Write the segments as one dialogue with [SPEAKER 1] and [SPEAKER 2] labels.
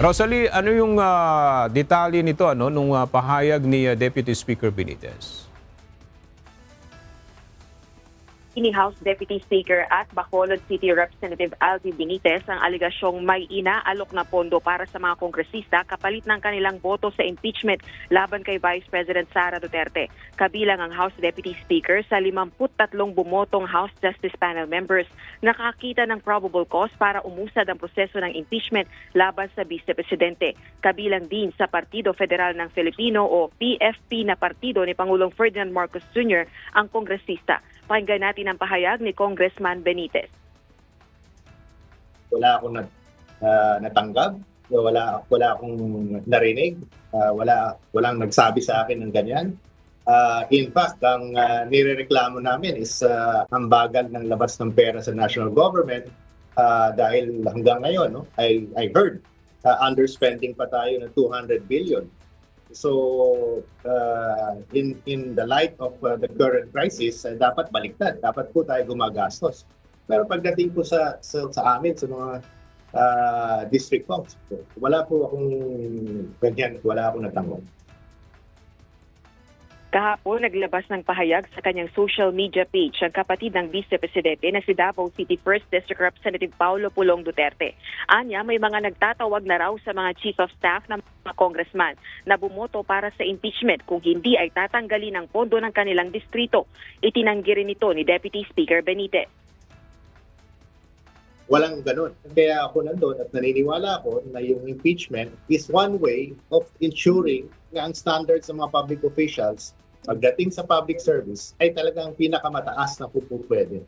[SPEAKER 1] Rosalie, ano yung detalye nito nung pahayag ni Deputy Speaker Benitez?
[SPEAKER 2] Ni House Deputy Speaker at Bacolod City Representative Aldi Benitez ang aligasyong may inaalok na pondo para sa mga kongresista kapalit ng kanilang boto sa impeachment laban kay Vice President Sara Duterte. Kabilang ang House Deputy Speaker sa 53 bumotong House Justice Panel members nakakita ng probable cause para umusad ang proseso ng impeachment laban sa Vice Presidente. Kabilang din sa Partido Federal ng Filipino o PFP na partido ni Pangulong Ferdinand Marcos Jr. ang kongresista. Pakinggan natin ang pahayag ni Congressman Benitez.
[SPEAKER 3] Wala akong natanggap, wala akong narinig, walang nagsabi sa akin ng ganyan. In fact, ang nirereklamo namin is ang bagal ng labas ng pera sa national government dahil hanggang ngayon, I heard underspending pa tayo ng 200 billion. So, in the light of the current crisis, dapat baliktad. Dapat po tayo gumagastos. Pero pagdating po sa amin, sa mga district courts, wala po akong ganyan, wala akong natanggap.
[SPEAKER 2] Kahapon, naglabas ng pahayag sa kanyang social media page ang kapatid ng Vice Presidente na si Davao City 1st District Representative Paulo Pulong Duterte. Anya, may mga nagtatawag na raw sa mga Chief of Staff ng mga congressman na bumoto para sa impeachment kung hindi ay tatanggalin ang pondo ng kanilang distrito. Itinanggi rin ito ni Deputy Speaker Benitez.
[SPEAKER 3] Walang ganun. Kaya ako nandun at naniniwala ako na yung impeachment is one way of ensuring na ang standards ng mga public officials pagdating sa public service ay talagang pinakamataas na pupupwede.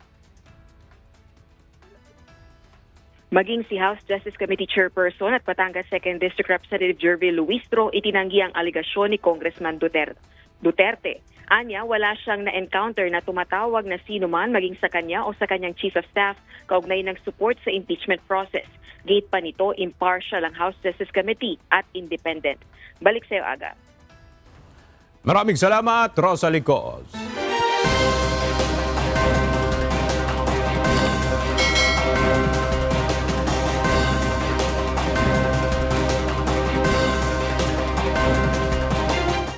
[SPEAKER 2] Maging si House Justice Committee Chairperson at Batangas 2nd District Representative Jervil Luistro itinanggi ang aligasyon ni Congressman Duterte. Anya, wala siyang na-encounter na tumatawag na sino man maging sa kanya o sa kanyang Chief of Staff kaugnay ng support sa impeachment process. Gate pa nito, impartial ang House Justice Committee at independent. Balik sa iyo, Aga.
[SPEAKER 1] Maraming salamat, Rosalie Coz.